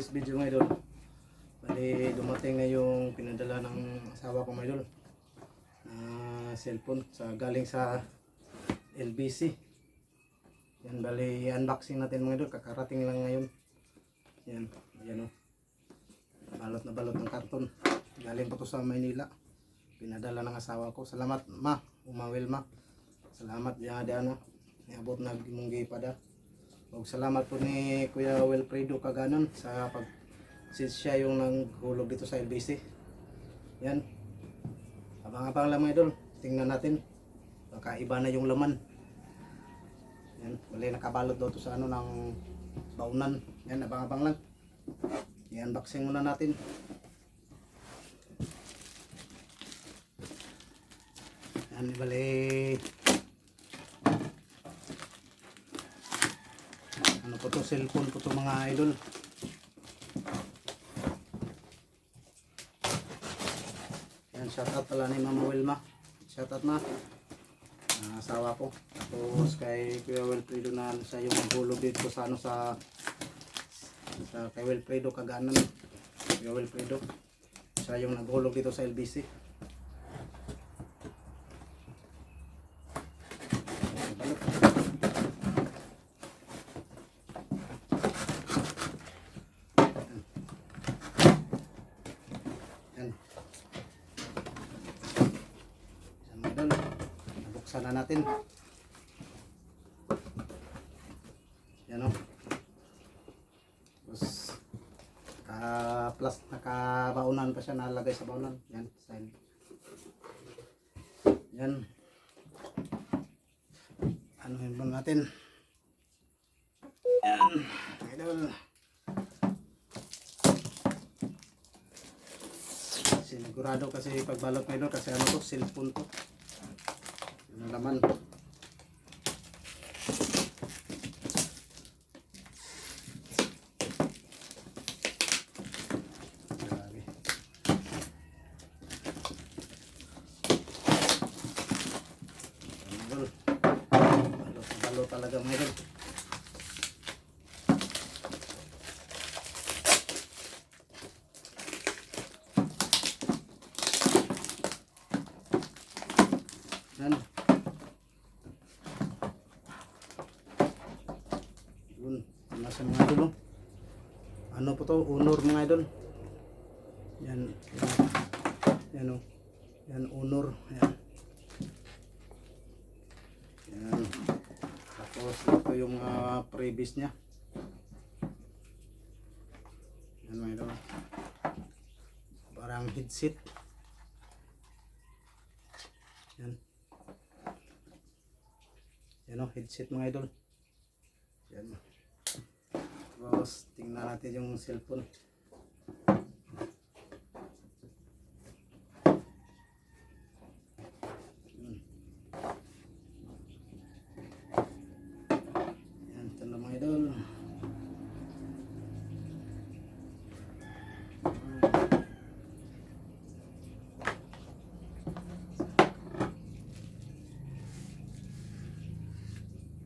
today's video mga idol. Bali dumating na yung pinadala ng asawa ko mga idol na cellphone galing sa LBC. Yan, bali unboxing natin mga idol, kakarating lang ngayon. Yan, yan o. Balot na balot ng karton. Galing pa to sa Maynila. Pinadala ng asawa ko. Salamat ma, umawil ma. Salamat Diana. Niabot na munggi pada. Og salamat po ni Kuya Wilfredo Kaganon sa siya yung nanghulog dito sa LBC. Yan. Abang-abang lang mga idol. Tingnan natin. Baka iba na yung laman. Yan. Wala nakabalot daw to sa ano ng baunan. Yan, abang-abang lang. I-unboxing muna natin. Yan, bali ano po to, cellphone po to mga idol. Yan, shoutout pala ni Mama Wilma. Shoutout na asawa ko. Tapos kay Kuya Wilfredo na siya yung maghulog dito sa ano sa kay Wilfredo Kaganon. Kuya Wilfredo. Siya yung naghulog dito sa LBC. Nabuksan na natin. Yan o. Tapos plus nakabaunan pa siya, nalagay sa baunan. Yan, sign. Yan. Anuhin mo natin. Yan. Idol. Sigurado kasi pagbalot na idol kasi ano to, cellphone to. Yung laman. Grabe. Balo talaga mga idol. Yan. Yun, nasa mga idol. Ano po to? Honor mga idol. Yan. Yan o. Yan, honor. Yan. Yan. Tapos ito yung previous nya. Yan mga idol. Parang headset. Yan. Yan o, headset mga idol. Yan. Tapos tingnan natin yung cellphone. Yan, ito na mga idol.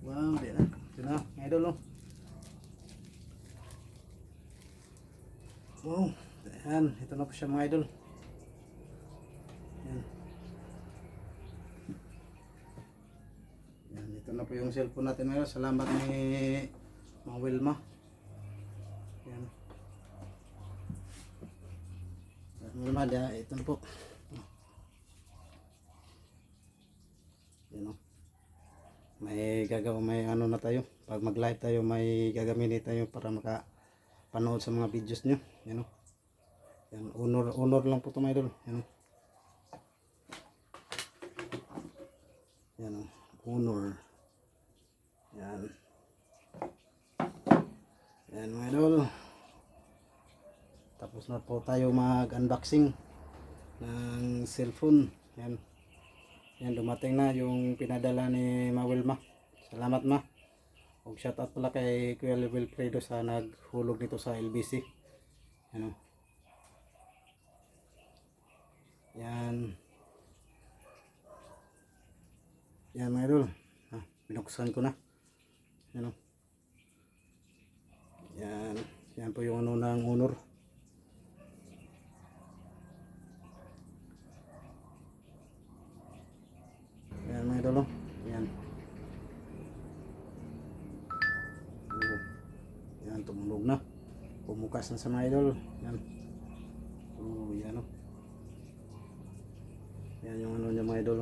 Wow, di na. Ito na, mga idol. Oh. Wow, yan. Ito na po siya mga idol. Yan. Yan, ito na po yung cellphone natin ngayon. Salamat ni Mama Wilma. Yan. Wilma, ito na po. Yan o. May may ano na tayo. Pag mag live tayo, may gagamitin tayo para makapanood sa mga videos nyo. Yan o. Yan, honor lang po ito mga idol. Yan o. Yan o. Honor. Yan. Yan mga idol. Tapos na po tayo mag-unboxing ng cellphone. Yan. Yan, dumating na yung pinadala ni Ma Wilma. Salamat ma. Og shoutout pala kay Kuya Wilfredo sa naghulog nito sa LBC. Yan o. Yan. Yan mga idol. Binuksan ko na. Yan o. Yan. Yan po yung ano ng Honor. Yan mga idol. Yan. Yan, tumunog na. Pumukas na sa mga idol. Yan. Yan o. Yan yung ano niya mga idol.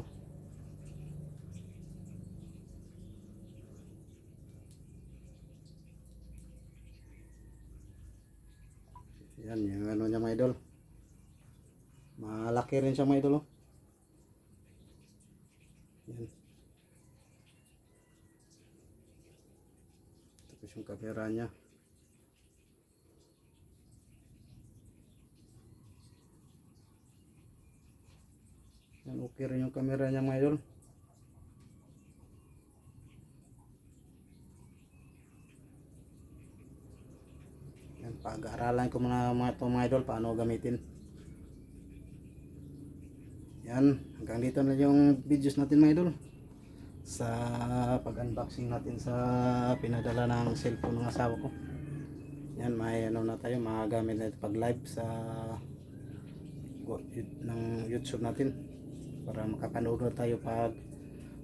Yan yung ano niya mga idol. Malaki rin siya mga idol. Yan. Tapos yung camera niya. Yan, okay rin yung camera niya mga idol. Yan, pag-aaralan ko mga idol paano gamitin. Yan, hanggang dito na yung videos natin mga idol. Sa pag-unboxing natin sa pinadala ng cellphone ng asawa ko. Yan, may ano na tayo, magagamit na ito pag live sa ng YouTube natin. Para makapanood na tayo pag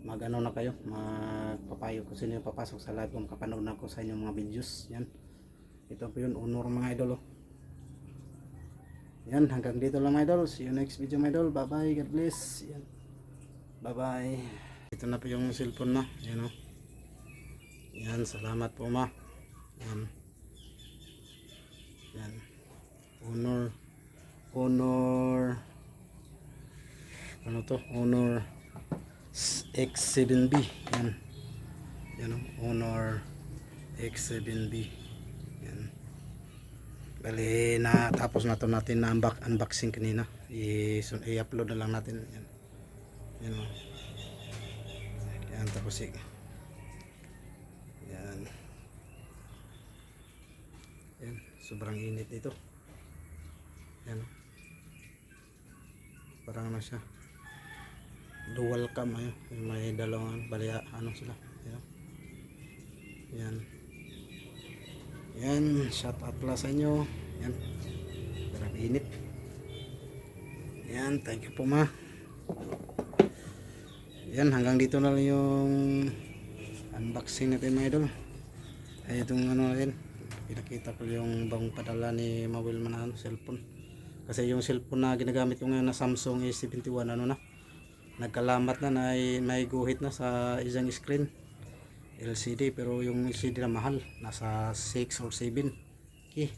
magano na kayo, magpapayo ko sa inyo papasok sa live kung makapanood na ako sa inyong mga videos. Yan, ito po yun, Honor mga idol. Yan, hanggang dito lang mga idol. See you next video mga idol. Bye bye, God bless. Yan, bye bye. Ito na po yung cellphone na. Yan o. Yan, salamat po ma. Yan. Yan, Honor ano to, Honor X7B. Yan, yan o, Honor X7B. Yan, bali na tapos na to natin na unboxing kanina. I-upload na lang natin. Yan, yan o. Yan, tapos yan, yan, sobrang init ito. Yan o, parang ano siya, dual cam. Ayun, may dalawang bali ano sila. Yan, yan, yan, shout out pala sa inyo. Yan, grabe init. Yan, thank you po ma. Yan, hanggang dito na lang yung unboxing natin mga idol. Ay itong ano natin, pinakita ko yung bagong padala ni Mawil Manahan cellphone. Kasi yung cellphone na ginagamit ko ngayon na Samsung A71 ano na, nagkalamat na, may guhit na sa isang screen LCD, pero yung LCD na mahal, nasa 6 or 7 okay.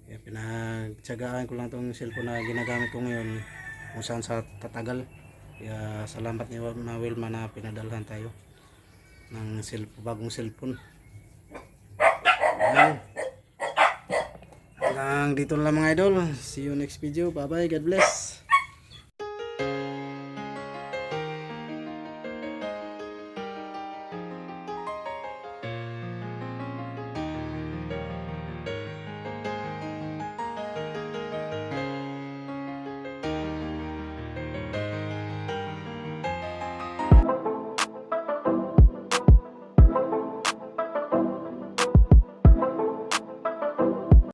Kaya pinagtsagaan ko lang itong cellphone na ginagamit ko ngayon kung saan sa tatagal. Kaya salamat ni Wilma na pinadalhan tayo ng bagong cellphone. Ayan. Hanggang dito lang mga idol. See you next video. Bye bye. God bless.